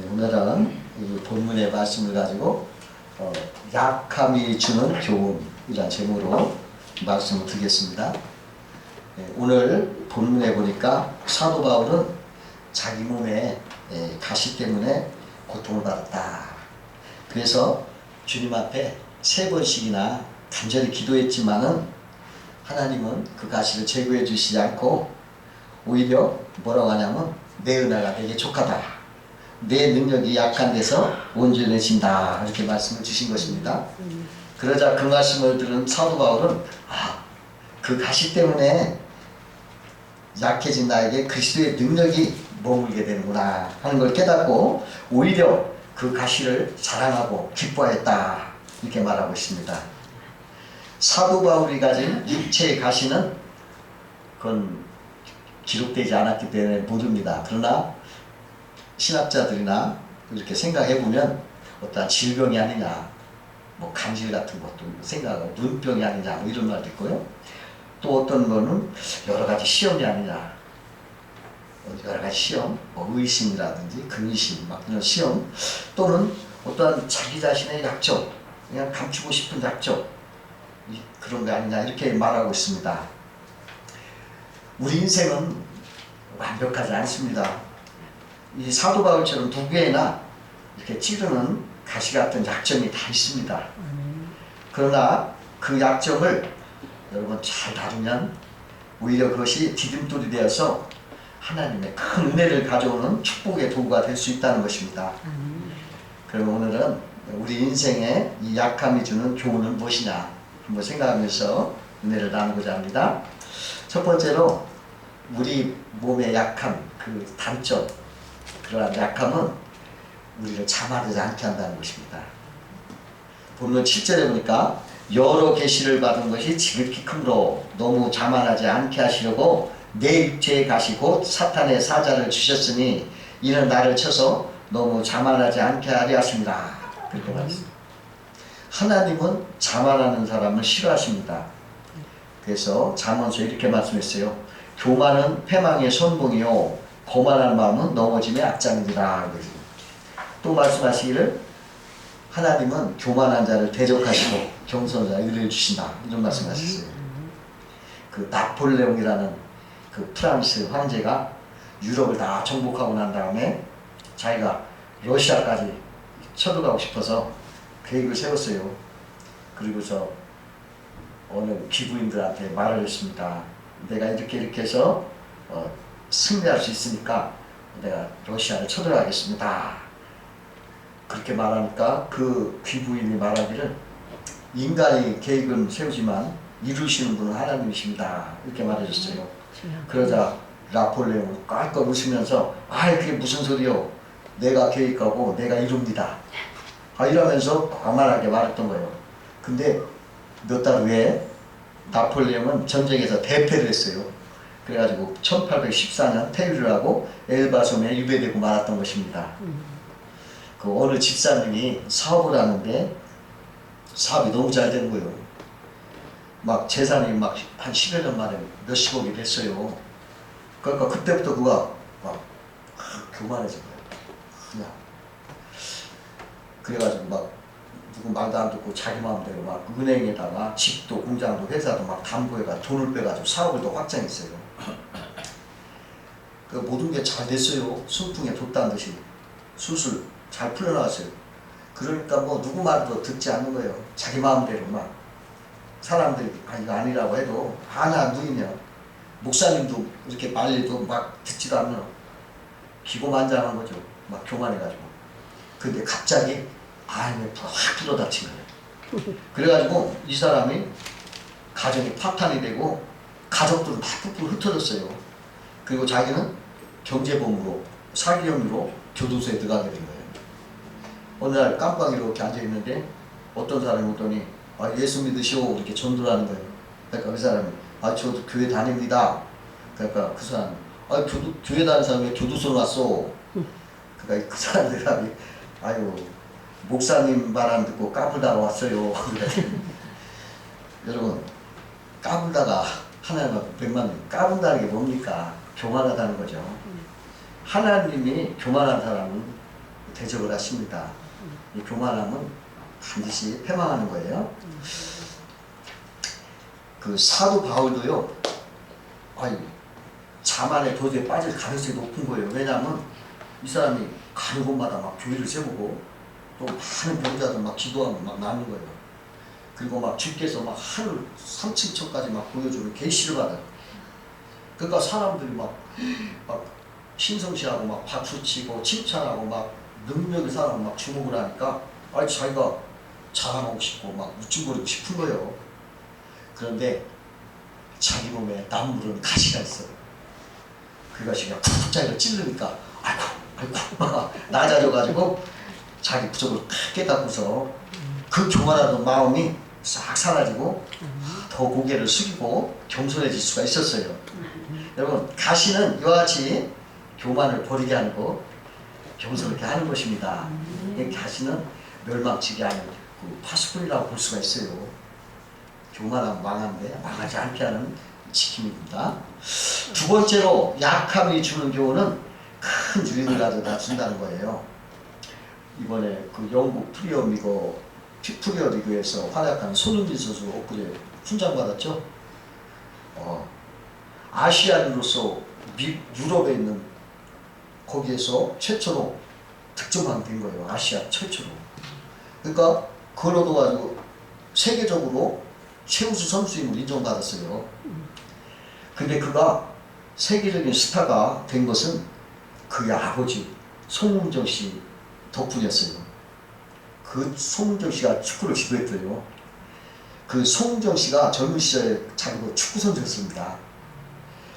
오늘은 이 본문의 말씀을 가지고 약함이 주는 교훈이라는 제목으로 말씀을 드리겠습니다. 오늘 본문에 보니까 사도 바울은 자기 몸에 가시 때문에 고통을 받았다. 그래서 주님 앞에 3번씩이나 간절히 기도했지만은 하나님은 그 가시를 제거해 주시지 않고 오히려 뭐라고 하냐면 내 은혜가 되게 족하다. 내 능력이 약한 데서 온전해진다. 이렇게 말씀을 주신 것입니다. 그러자 그 말씀을 들은 사도 바울은 그 가시 때문에 약해진 나에게 그리스도의 능력이 머물게 되는구나 하는 걸 깨닫고 오히려 그 가시를 자랑하고 기뻐했다. 이렇게 말하고 있습니다. 사도 바울이 가진 육체의 가시는 그건 기록되지 않았기 때문에 모릅니다. 그러나 신학자들이나 이렇게 생각해보면 어떠한 질병이 아니냐, 뭐 간질 같은 것도 생각하고 눈병이 아니냐, 뭐 이런 말도 있고요. 또 어떤 거는 여러 가지 시험이 아니냐, 여러 가지 시험, 뭐 의심이라든지 근심, 막 이런 시험, 또는 어떠한 자기 자신의 약점, 그냥 감추고 싶은 약점, 그런 게 아니냐, 이렇게 말하고 있습니다. 우리 인생은 완벽하지 않습니다. 이 사도 바울처럼 누구에나 이렇게 찌르는 가시 같은 약점이 다 있습니다. 그러나 그 약점을 여러분 잘 다루면 오히려 그것이 디딤돌이 되어서 하나님의 큰 은혜를 가져오는 축복의 도구가 될 수 있다는 것입니다. 그럼 오늘은 우리 인생에 이 약함이 주는 교훈은 무엇이냐 한번 생각하면서 은혜를 나누고자 합니다. 첫 번째로 우리 몸의 약함, 그 단점, 그러한 약함은 우리를 자만하지 않게 한다는 것입니다. 본문 7절에 보니까 여러 계시를 받은 것이 지극히 크므로 너무 자만하지 않게 하시려고 내 육체의 가시 곧 사탄의 사자를 주셨으니 이는 나를 쳐서 너무 자만하지 않게 하려 하십니다. 그렇게 말했습니다. 하나님은 자만하는 사람을 싫어하십니다. 그래서 잠언서에 이렇게 말씀했어요. 교만은 패망의 선봉이요 거만한 마음은 넘어짐의 악장이라. 또 말씀하시기를 하나님은 교만한 자를 대적하시고 겸손한 자를 의를 주신다. 이런 말씀하셨어요. 그 나폴레옹이라는 그 프랑스 황제가 유럽을 다 정복하고 난 다음에 자기가 러시아까지 쳐들어가고 싶어서 계획을 세웠어요. 그리고서 어느 기부인들한테 말을 했습니다. 내가 이렇게 해서 승리할 수 있으니까 내가 러시아를 쳐들어가겠습니다. 그렇게 말하니까 그 귀부인이 말하기를 인간이 계획은 세우지만 이루시는 분은 하나님이십니다. 이렇게 말해줬어요. 그러자 나폴레옹은 깔깔 웃으면서 그게 무슨 소리요? 내가 계획하고 내가 이룹니다. 이러면서 광활하게 말했던 거예요. 근데 몇 달 후에 나폴레옹은 전쟁에서 대패를 했어요. 그래가지고 1814년 퇴위를 하고 엘바솜에 유배되고 말았던 것입니다. 그 어느 집사님이 사업을 하는데 사업이 너무 잘 되는 거예요. 막 재산이 막 한 10여 년 만에 몇십억이 됐어요. 그러니까 그때부터 그가 막 교만해진 거예요. 그냥. 그래가지고 막 누구 말도 안 듣고 자기 마음대로 막 은행에다가 집도 공장도 회사도 막 담보해가 돈을 빼가지고 사업을 더 확장했어요. 그 모든 게 잘 됐어요. 순풍에 돛단 듯이 수술 잘 풀려나왔어요. 그러니까 뭐 누구 말도 듣지 않는 거예요. 자기 마음대로 막 사람들이 이거 아니라고 해도 하나 누이면 목사님도 이렇게 말려도 막 듣지도 않는 기고만장한 거죠. 막 교만해가지고. 근데 갑자기 IMF가 확 불어닥친 거예요. 그래가지고 이 사람이 가정이 파탄이 되고 가족들은 다 뚝뚝 흩어졌어요. 그리고 자기는 경제범으로 사기 혐의로 교도소에 들어가게 된 거예요. 어느 날 깜빡이로 이렇게 앉아있는데 어떤 사람이 오더니 예수 믿으시오 이렇게 전도를 하는 거예요. 그러니까 그 사람이 저도 교회 다닙니다. 그러니까 그 사람이 교회 다니는 사람이 왜 교도소로 왔어? 그러니까 그 사람이 목사님 말 안 듣고 까불다가 왔어요. 여러분 까불다가 하나님과 백만 까분다는 게 뭡니까? 교만하다는 거죠. 하나님이 교만한 사람은 대접을 하십니다. 이 교만함은 반드시 패망하는 거예요. 그 사도 바울도요, 아니, 자만의 도저히 빠질 가능성이 높은 거예요. 왜냐하면 이 사람이 가는 곳마다 막 교회를 세우고 또 많은 병자들 막 기도하면 막 나는 거예요. 그리고 막 주께서 막 하늘 3층천까지 막 보여주는 계시를 받아요. 그러니까 사람들이 막 신성시하고 막 박수치고 칭찬하고 막 능력의 사람 막 주목을 하니까 아니 자기가 자랑하고 싶고 막 우쭐거리고 싶은 거예요. 그런데 자기 몸에 남무른 가시가 있어요. 그 가시가 푹 자기를 찔르니까 아이고 막 낮아져가지고 자기 부족을 깨닫고서 그 교만하던 마음이 싹 사라지고 더 고개를 숙이고 겸손해질 수가 있었어요. 여러분, 가시는 이와 같이 교만을 버리게 하는 것, 겸손하게 하는 것입니다. 이 가시는 멸망치게 하는 그 파수꾼이라고 볼 수가 있어요. 교만하면 망하는데 망하지 않게 하는 지킴입니다. 두 번째로 약함이 주는 교훈은 큰 유익을 가져다 준다는 거예요. 이번에 그 영국 프리미어리그에서 활약한 손흥민 선수 엊그제 훈장 받았죠. 아시아인으로서 유럽에 있는 거기에서 최초로 득점왕 된 거예요. 아시아 최초로. 그러니까 그걸 얻어가지고 세계적으로 최우수 선수임을 인정받았어요. 근데 그가 세계적인 스타가 된 것은 그의 아버지 송은정 씨 덕분이었어요. 그 송은정 씨가 축구를 지도했어요. 그 송은정 씨가 젊은 시절에 자기도 축구 선수였습니다.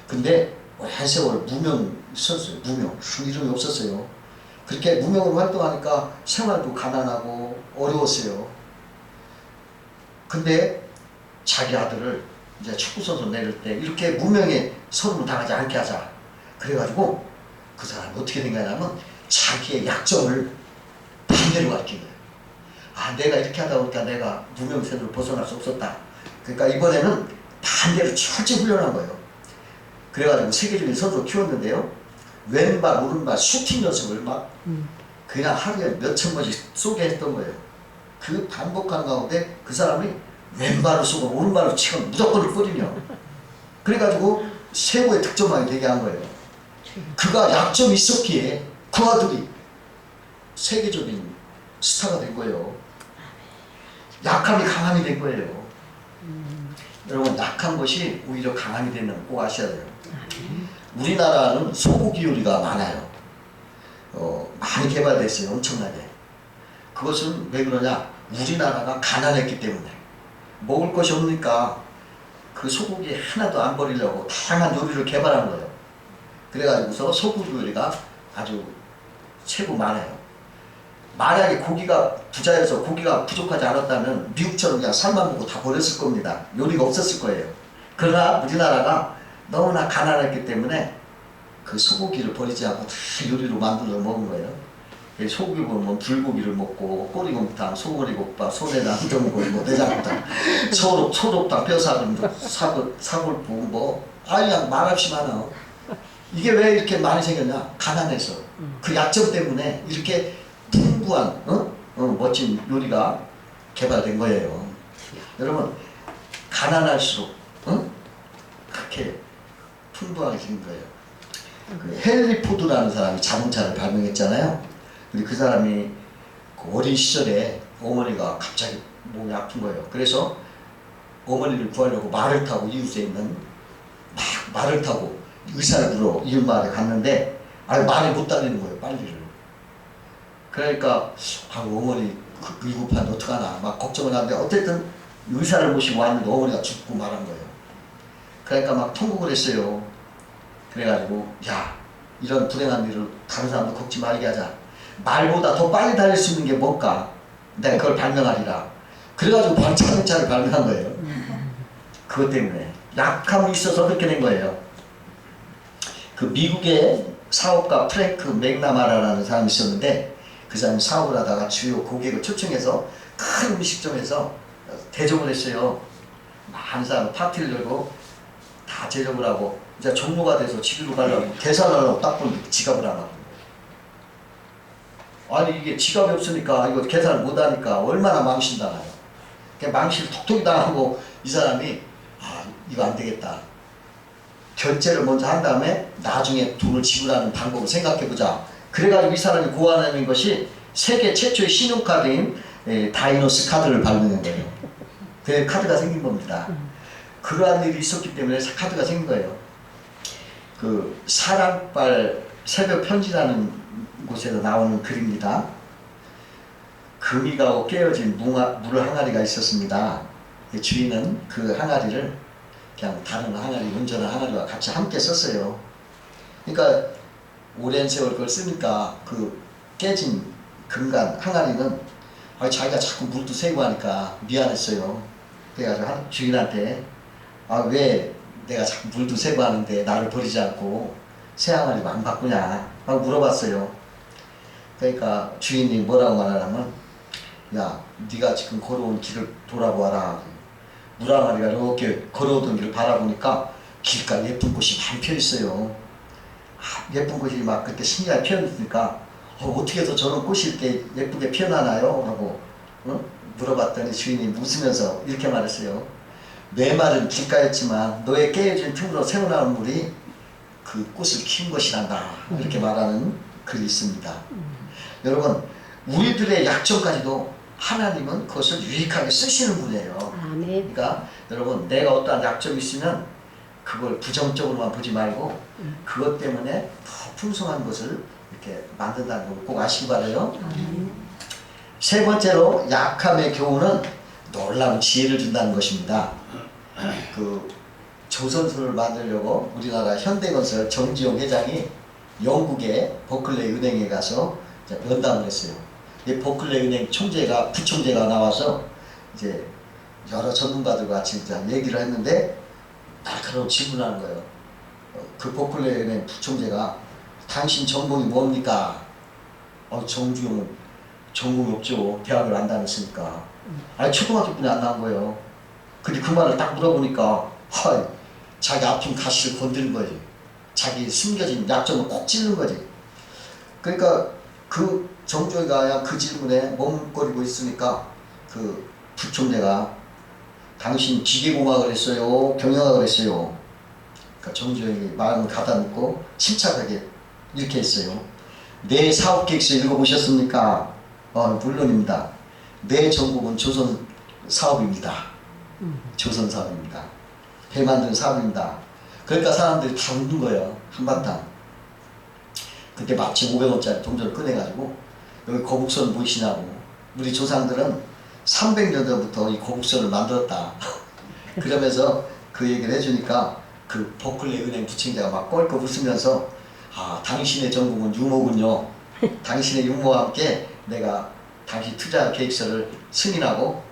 근데 오랜 세월 무명 선수예요. 무명. 이름이 없었어요. 그렇게 무명으로 활동하니까 생활도 가난하고 어려웠어요. 근데 자기 아들을 이제 축구선수 내릴 때 이렇게 무명의 서름을 당하지 않게 하자. 그래가지고 그 사람이 어떻게 된 거냐면 자기의 약점을 반대로 가르친 거예요. 아, 내가 이렇게 하다 보니까 내가 무명세를 벗어날 수 없었다. 그러니까 이번에는 반대로 철저히 훈련한 거예요. 그래가지고 세계적인 선수를 키웠는데요. 왼발, 오른발 슈팅 연습을 막 그냥 하루에 몇천 번씩 쏘게 했던 거예요. 그 반복하는 가운데 그 사람이 왼발을 쏘고 오른발을 치면 무조건 뿌리며 그래가지고 최고의 득점왕이 되게 한 거예요. 그가 약점이 있었기에 그 아들이 세계적인 스타가 된 거예요. 약함이 강함이 된 거예요. 여러분, 약한 것이 오히려 강함이 되는 꼭 아셔야 돼요. 우리나라는 소고기 요리가 많아요. 많이 개발됐어요. 엄청나게. 그것은 왜 그러냐? 우리나라가 가난했기 때문에. 먹을 것이 없으니까 그 소고기 하나도 안 버리려고 다양한 요리를 개발한 거예요. 그래가지고서 소고기 요리가 아주 최고 많아요. 만약에 고기가 부자여서 고기가 부족하지 않았다면 미국처럼 그냥 살만 먹고 다 버렸을 겁니다. 요리가 없었을 거예요. 그러나 우리나라가 너무나 가난했기 때문에 그 소고기를 버리지 않고 다 요리로 만들어 먹은 거예요. 소고기 보면 불고기를 먹고 꼬리곰탕, 소머리국밥, 소내장, 등골, 내장탕, 소독탕, 뼈사근, 사골부 그냥 말없이 많아. 이게 왜 이렇게 많이 생겼냐? 가난해서. 그 약점 때문에 이렇게 풍부한 멋진 요리가 개발된 거예요. 여러분, 가난할수록 그렇게 풍부하게 생긴 거예요. 그 헨리 포드라는 사람이 자동차를 발명했잖아요. 근데 그 사람이 그 어린 시절에 어머니가 갑자기 몸이 아픈 거예요. 그래서 어머니를 구하려고 말을 타고 이웃에 있는 말을 타고 의사를 부르러 이웃 마을에 갔는데 말을 못 다니는 거예요. 빨리를. 그러니까 어머니 위급한데 어떡하나 막 걱정을 하는데 어쨌든 의사를 모시고 왔는데 어머니가 죽고 말한 거예요. 그러니까 막 통곡을 했어요. 그래가지고 야, 이런 불행한 일을 다른 사람도 겪지 말게 하자. 말보다 더 빨리 달릴 수 있는 게 뭘까? 내가 그걸 발명하리라. 그래가지고 바로 자동차를 발명한 거예요. 그것 때문에 약함이 있어서 그렇게 된 거예요. 그 미국의 사업가 프랭크 맥나마라라는 사람이 있었는데 그 사람이 사업을 하다가 주요 고객을 초청해서 큰 음식점에서 대접을 했어요. 많은 사람 파티를 열고 다 대접을 하고 이제 종로가 돼서 집으로 가려고 계산하려고 딱 보는데 지갑을 안 하고 아니 이게 지갑이 없으니까 이거 계산을 못하니까 얼마나 망신당해요. 망신을 톡톡히 당하고 이 사람이 아 이거 안 되겠다. 결제를 먼저 한 다음에 나중에 돈을 지불하는 방법을 생각해보자. 그래가지고 이 사람이 고안하는 것이 세계 최초의 신용카드인 다이노스 카드를 발명한 거예요. 그 카드가 생긴 겁니다. 그러한 일이 있었기 때문에 카드가 생긴 거예요. 그 사랑발 새벽 편지라는 곳에서 나오는 글입니다. 금이 가고 깨어진 물 항아리가 있었습니다. 주인은 그 항아리를 그냥 다른 항아리, 운전한 항아리와 같이 함께 썼어요. 그러니까 오랜 세월 그걸 쓰니까 그 깨진 금간 항아리는 자기가 자꾸 물도 새고 하니까 미안했어요. 그래가지고 주인한테 왜 내가 자꾸 물도 새고 하는데 나를 버리지 않고 새 항아리 안 바꾸냐 하고 물어봤어요. 그러니까 주인이 뭐라고 말하냐면 야 네가 지금 걸어온 길을 돌아보아라. 물항아리가 이렇게 걸어오던 길을 바라보니까 길가에 예쁜 꽃이 많이 펴있어요. 예쁜 꽃이 막 그때 신기하게 피어있으니까 어떻게 해서 저런 꽃이 이렇게 예쁘게 피어나나요? 하고 물어봤더니 주인이 웃으면서 이렇게 말했어요. 메마른 길가였지만 너의 깨어진 틈으로 새어나온 물이 그 꽃을 키운 것이란다. 이렇게 말하는 글이 있습니다. 여러분 우리들의 약점까지도 하나님은 그것을 유익하게 쓰시는 분이에요. 아멘. 그러니까 여러분 내가 어떠한 약점이 있으면 그걸 부정적으로만 보지 말고 그것 때문에 더 풍성한 것을 이렇게 만든다는 걸 꼭 아시기 바라요. 세 번째로 약함의 교훈은 놀라운 지혜를 준다는 것입니다. 그 조선소를 만들려고 우리나라 현대건설 정지용 회장이 영국의 버클레이 은행에 가서 면담을 했어요. 이 버클레이 은행 총재가 부총재가 나와서 이제 여러 전문가들과 같이 얘기를 했는데 날카로운 질문하는 거예요. 그 버클레이 은행 부총재가 당신 전공이 뭡니까? 정주영은 전공이 없죠. 대학을 안 다녔으니까. 아니 초등학교뿐이 안 나온 거예요. 근데 그 말을 딱 물어보니까 자기 아픈 가시를 건드는 거지. 자기 숨겨진 약점을 꼭 찌르는 거지. 그러니까 그 정주영이가 그 질문에 머뭇거리고 있으니까 그 부총재가 당신 기계공학을 했어요? 경영학을 했어요? 그러니까 정주영이 마음을 가다놓고 침착하게 이렇게 했어요. 내 사업계획서 읽어보셨습니까? 물론입니다. 내 전공은 조선 사업입니다. 조선 사업입니다. 배 만드는 사업입니다. 그러니까 사람들이 다 웃는 거예요. 한바탕. 그때 마침 500원짜리 동전을 꺼내가지고 여기 거북선 보이시냐고. 우리 조상들은 300년 전부터 이 거북선을 만들었다. 그러면서 그 얘기를 해주니까 그 버클레이 은행 부총재가 막 껄껄 웃으면서 당신의 전공은 유머군요. 당신의 유머와 함께 내가 당신 투자 계획서를 승인하고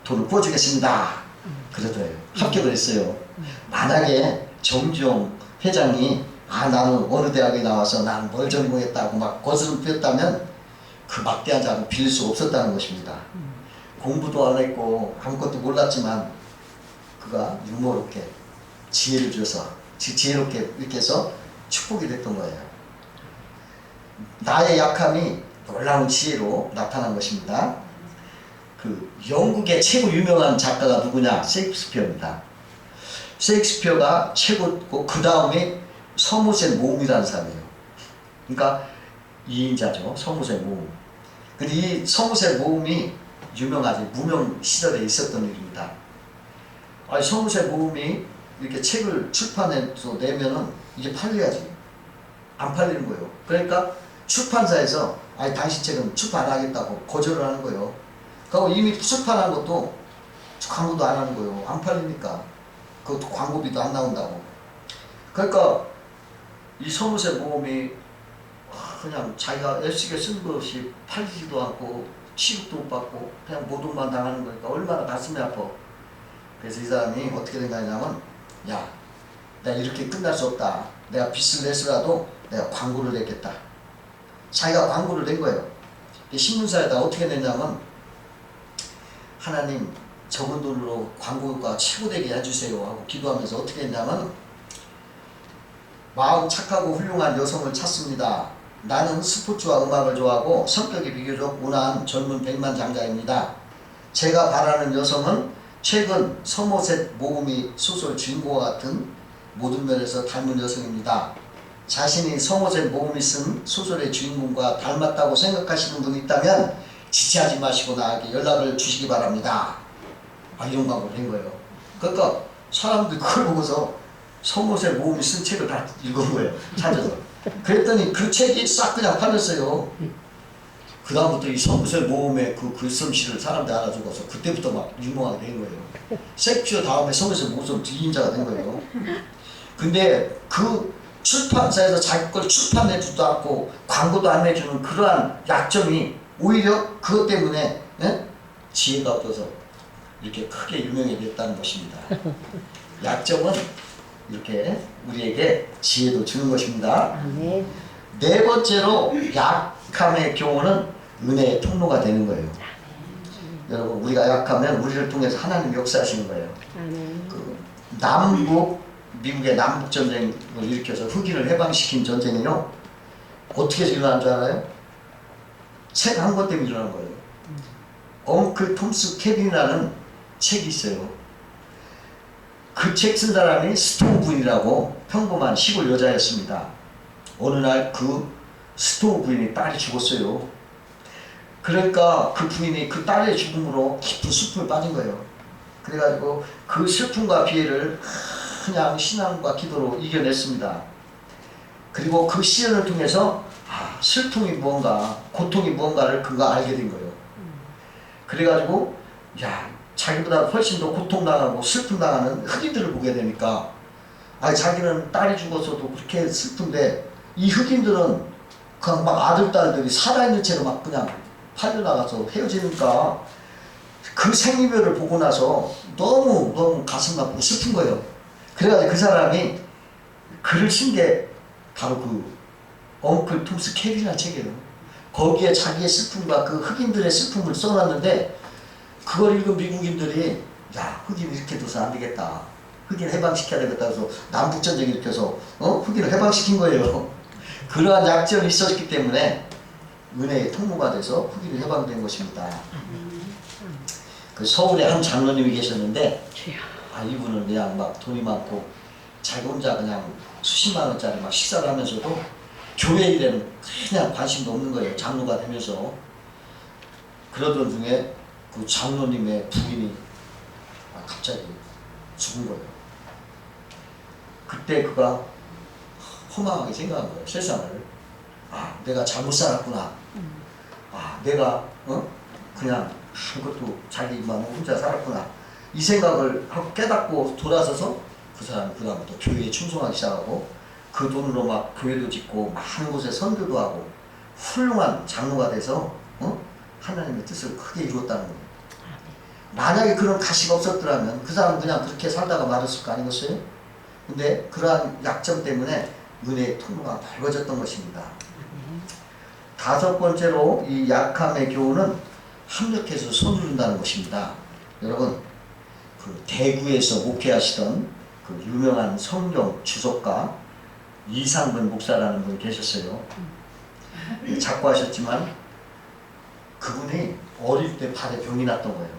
돈을 부어주겠습니다. 그러더래요. 합격을 했어요. 만약에 정주영 회장이 나는 어느 대학에 나와서 난 뭘 전공했다고 막 거스름 피웠다면 그 막대한 자금을 빌릴 수 없었다는 것입니다. 공부도 안 했고 아무것도 몰랐지만 그가 유머롭게 지혜를 줘서 지혜롭게 이렇게 해서 축복이 됐던 거예요. 나의 약함이 놀라운 지혜로 나타난 것입니다. 그 영국의 최고 유명한 작가가 누구냐? 셰익스피어입니다. 셰익스피어가 최고고 그 다음에 서무셋 모음이라는 사람이에요. 그러니까 2인자죠. 서무셋 모음. 근데 이 서무셋 모음이 유명하지 무명 시절에 있었던 일입니다. 서무셋 모음이 이렇게 책을 출판해서 내면은 이게 팔려야지. 안 팔리는 거예요. 그러니까 출판사에서 당신 책은 출판 안 하겠다고 거절을 하는 거예요. 그리고 이미 출판한 것도 광고도 안 하는 거예요. 안 팔리니까. 그것도 광고비도 안 나온다고. 그러니까 이 서무셋 모음이 그냥 자기가 애쓰게 쓴 것이 팔리지도 않고 취급도 못 받고 그냥 모독만 당하는 거니까 얼마나 가슴이 아파. 그래서 이 사람이 어떻게 생각하냐면 야, 내가 이렇게 끝날 수 없다. 내가 빚을 내서라도 내가 광고를 냈겠다. 자기가 광고를 낸 거예요. 신문사에다 어떻게 냈냐면 하나님 적은 돈으로 광고가 최고되게 해주세요 하고 기도하면서 어떻게 했냐면 마음 착하고 훌륭한 여성을 찾습니다. 나는 스포츠와 음악을 좋아하고 성격이 비교적 온화한 젊은 백만장자입니다. 제가 바라는 여성은 최근 서머셋 모음이 소설 주인공과 같은 모든 면에서 닮은 여성입니다. 자신이 서머셋 모음이 쓴 소설의 주인공과 닮았다고 생각하시는 분이 있다면 지체하지 마시고 나에게 연락을 주시기 바랍니다. 이런 방법을 한 거예요. 그러니까 사람들이 그걸 보고서 서머셋 모음이 쓴 책을 다 읽은 거예요. 찾아서. 그랬더니 그 책이 싹 그냥 팔렸어요. 그 다음부터 이 서머셋 모음의 그 글솜씨를 사람들이 알아주고서 그때부터 막 유명하게 된 거예요. 섹슈어 다음에 서머셋 모음 뒤인자가 된 거예요. 근데 그 출판사에서 자기 걸 출판해주지도 않고 광고도 안 내주는 그러한 약점이 오히려 그것 때문에 지혜가 없어서 이렇게 크게 유명해졌다는 것입니다. 약점은 이렇게 우리에게 지혜도 주는 것입니다. 네 번째로 약함의 경우는 은혜의 통로가 되는 거예요. 여러분 우리가 약하면 우리를 통해서 하나님 역사하시는 거예요. 그 미국의 남북 전쟁을 일으켜서 흑인을 해방시킨 전쟁이요. 어떻게 일어난 줄 알아요? 책 한 권 때문에 일어난 거예요. 엉클 톰스 캐빈이라는 책이 있어요. 그 책 쓴 사람이 스토우 부인이라고 평범한 시골 여자였습니다. 어느 날 그 스토우 부인의 딸이 죽었어요. 그러니까 그 부인이 그 딸의 죽음으로 깊은 슬픔에 빠진 거예요. 그래가지고 그 슬픔과 비애를 그냥 신앙과 기도로 이겨냈습니다. 그리고 그 시련을 통해서 슬픔이 무언가, 고통이 무언가를 그가 알게 된 거예요. 그래가지고 자기보다 훨씬 더 고통당하고 슬픔당하는 흑인들을 보게 되니까 자기는 딸이 죽어서도 그렇게 슬픈데 이 흑인들은 그냥 막 아들, 딸들이 살아있는 채로 막 그냥 팔려나가서 헤어지니까 그 생이별을 보고 나서 너무 가슴 아프고 슬픈 거예요. 그래가지고 그 사람이 글을 쓴 게 바로 그 엉클 톰스 캐리라는 책이에요. 거기에 자기의 슬픔과 그 흑인들의 슬픔을 써놨는데 그걸 읽은 미국인들이 흑인 이렇게 둬서 안 되겠다. 흑인 해방시켜야 되겠다 해서 남북전쟁 일으켜서 흑인을 해방시킨 거예요. 그러한 약점이 있었기 때문에 은혜의 통로가 돼서 흑인이 해방된 것입니다. 그 서울에 한 장로님이 계셨는데 이분은 그냥 막 돈이 많고 자기 혼자 그냥 수십만 원짜리 막 식사를 하면서도 교회 일에는 그냥 관심도 없는 거예요. 장로가 되면서. 그러던 중에 그 장로님의 부인이 갑자기 죽은 거예요. 그때 그가 허망하게 생각한 거예요. 세상을. 내가 잘못 살았구나. 내가 그냥 아무것도 자기만 혼자 살았구나. 이 생각을 하고 깨닫고 돌아서서 그 사람이 그 다음부터 교회에 충성하기 시작하고 그 돈으로 막 교회도 짓고 많은 곳에 선교도 하고 훌륭한 장로가 돼서 하나님의 뜻을 크게 이루었다는 거예요. 만약에 그런 가시가 없었더라면 그 사람은 그냥 그렇게 살다가 말았을 거 아니겠어요? 근데 그러한 약점 때문에 은혜의 통로가 넓어졌던 것입니다. 다섯 번째로 이 약함의 교훈은 합력해서 손을 든다는 것입니다. 여러분 그 대구에서 목회하시던 그 유명한 성경 주석가 이상근 목사라는 분이 계셨어요. 작고하셨지만 그분이 어릴 때 발에 병이 났던 거예요.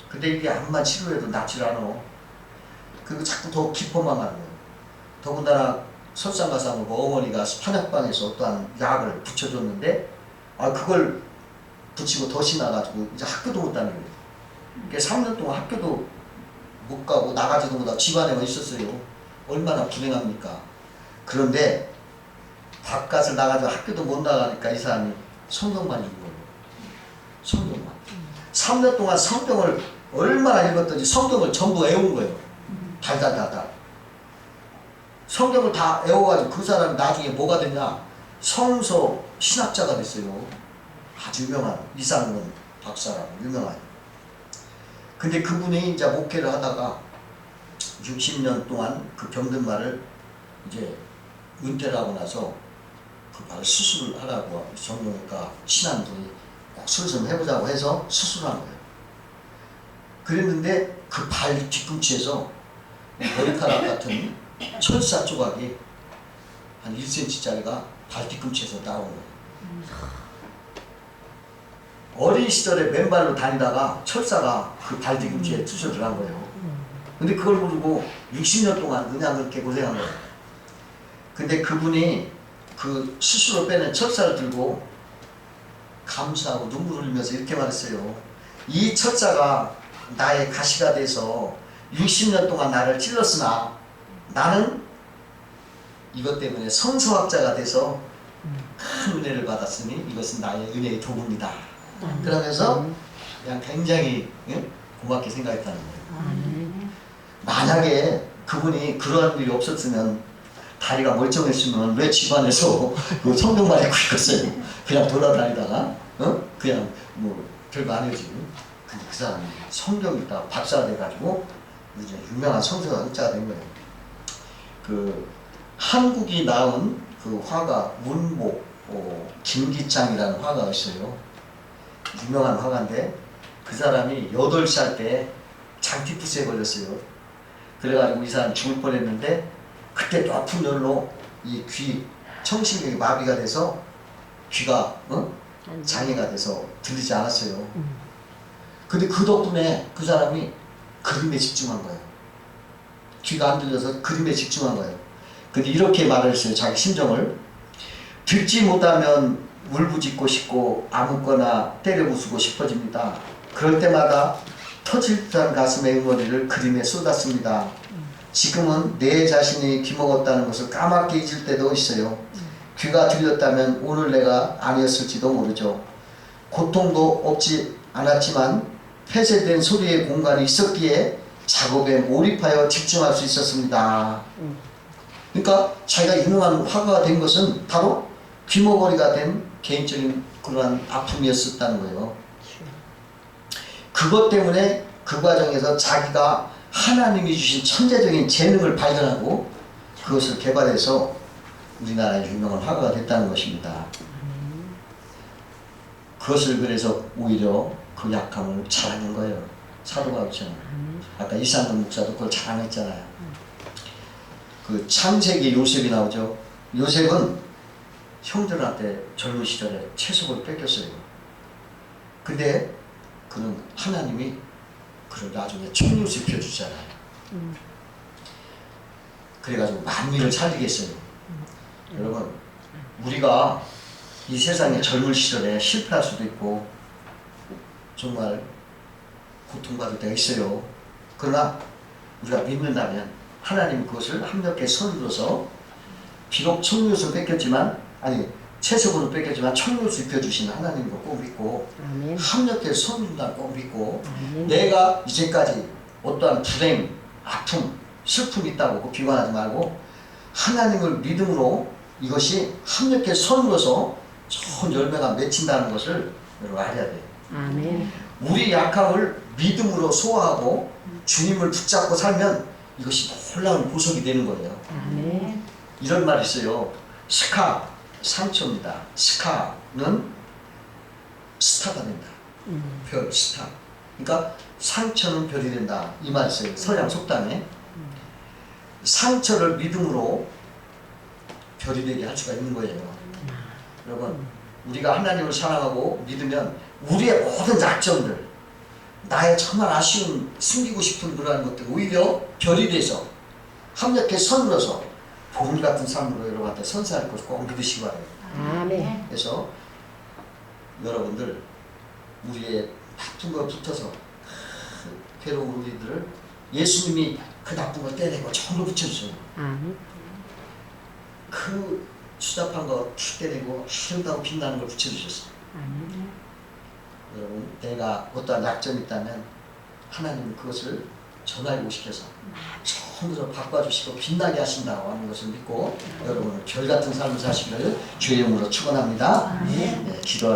근데 이게 암만 치료해도 낫질 않아. 그리고 자꾸 더 깊어만 가는 거예요. 더군다나 설상가상으로 어머니가 판약방에서 어떠한 약을 붙여줬는데 그걸 붙이고 덫이 나가지고 이제 학교도 못 다니는 거예요. 그게 3년 동안 학교도 못 가고 나가지도 못하고 집안에만 있었어요. 얼마나 불행합니까? 그런데 바깥을 나가서 학교도 못 나가니까 이 사람이 성경만 읽은 거예요. 성경만. 3년 동안 성경을 얼마나 읽었던지 성경을 전부 외운 거예요. 달달달달. 성경을 다 외워가지고 그 사람이 나중에 뭐가 됐냐? 성서 신학자가 됐어요. 아주 유명한 이상근 박사라고 유명한. 근데 그분이 이제 목회를 하다가 60년 동안 그 병든 말을 이제 은퇴를 하고 나서 그 말 수술을 하라고 정형외과 친한 분이 꼭 수술 좀 해보자고 해서 수술을 한 거예요. 그랬는데 그 발 뒤꿈치에서 머리카락 같은 철사 조각이 한 1cm짜리가 발뒤꿈치에서 나온 거예요. 어린 시절에 맨발로 다니다가 철사가 그 발뒤꿈치에 투셔 들어간 거예요. 근데 그걸 모르고 60년 동안 그냥 그렇게 고생한 거예요. 근데 그분이 그 스스로 빼낸 철사를 들고 감사하고 눈물 흘리면서 이렇게 말했어요. 이 철사가 나의 가시가 돼서 60년 동안 나를 찔렀으나 나는 이것 때문에 성서학자가 돼서 큰 은혜를 받았으니 이것은 나의 은혜의 도구입니다. 그러면서 그냥 굉장히 고맙게 생각했다는 거예요. 만약에 그분이 그러한 일이 없었으면 다리가 멀쩡했으면 왜 집안에서 그 성경만 읽고 있었어요. 그냥 돌아다니다가 그냥 뭐 별거 아니지. 근데 그 사람이 성경 읽다가 박사가 돼가지고 이제 유명한 성서학자가 된 거예요. 그 한국이 낳은 그 화가 문목 김기창이라는 화가가 있어요. 유명한 화가인데 그 사람이 8살 때 장티푸스에 걸렸어요. 그래가지고 이 사람 죽을 뻔했는데 그때 또 아픈 열로 이 귀 청신경이 마비가 돼서 귀가 장애가 돼서 들리지 않았어요. 근데 그 덕분에 그 사람이 그림에 집중한 거예요. 귀가 안 들려서 그림에 집중한 거예요. 근데 이렇게 말을 했어요. 자기 심정을. 듣지 못하면 울부짖고 싶고 아무거나 때려 부수고 싶어집니다. 그럴 때마다 터질 듯한 가슴의 응어리를 그림에 쏟았습니다. 지금은 내 자신이 귀먹었다는 것을 까맣게 잊을 때도 있어요. 귀가 들렸다면 오늘 내가 아니었을지도 모르죠. 고통도 없지 않았지만 폐쇄된 소리의 공간이 있었기에 작업에 몰입하여 집중할 수 있었습니다. 그러니까 자기가 유명한 화가가 된 것은 바로 귀머거리가 된 개인적인 그러한 아픔이었었다는 거예요. 그것 때문에 그 과정에서 자기가 하나님이 주신 천재적인 재능을 발견하고 그것을 개발해서 우리나라의 유명한 화가가 됐다는 것입니다. 그것을 그래서 오히려 그 약함을 자랑한 거예요. 사도 바울처럼. 아까 이상근 목사도 그걸 자랑했잖아요. 그 창세기 요셉이 나오죠. 요셉은 형들한테 젊은 시절에 채석을 뺏겼어요. 근데 그는 하나님이 그를 나중에 총리로 펴주잖아요. 그래가지고 만민을 살리게 했어요. 여러분, 우리가 이 세상에 젊은 시절에 실패할 수도 있고 정말 고통받을 때가 있어요. 그러나 우리가 믿는다면 하나님 그것을 합력해 손들어서 비록 총리옷을 뺏겼지만 채석으로 뺏겼지만 총리옷을 입혀주신 하나님을 꼭 믿고 아멘. 합력해 손든다 꼭 믿고 아멘. 내가 이제까지 어떠한 불행, 아픔, 슬픔이 있다고 비관하지 말고 하나님을 믿음으로 이것이 합력해 손으로서 좋은 열매가 맺힌다는 것을 여러분 알아야 돼요. 아멘. 우리 약함을 믿음으로 소화하고 주님을 붙잡고 살면 이것이 놀라운 보석이 되는 거예요. 아멘. 이런 말이 있어요. 스카, 상처입니다. 스카는 스타가 된다. 별, 스타. 그러니까 상처는 별이 된다. 이 말이 있어요. 서양 속담에. 상처를 믿음으로 별이 되게 할 수가 있는 거예요. 여러분, 우리가 하나님을 사랑하고 믿으면 우리의 모든 약점들, 나의 정말 아쉬운, 숨기고 싶은 그러한 것들 오히려 별이 돼서 합력해 선으로서 복음 같은 삶으로 여러분한테 선사할 것을 꼭 믿으시기 바랍니다. 아멘. 그래서 여러분들 우리의 나쁜 거 붙어서 괴로운 우리들을 예수님이 그 나쁜 걸 떼내고 정으로 붙여주세요. 아멘. 그 추잡한 거 떼내고 아름다고 빛나는 걸 붙여주셨어요. 아멘. 여러분, 내가 어떠한 약점이 있다면 하나님은 그것을 전화를 시켜서 처음으로 바꿔주시고 빛나게 하신다고 하는 것을 믿고 여러분은 별 같은 삶을 사시기를 주의 이름으로 축원합니다. 네, 기도할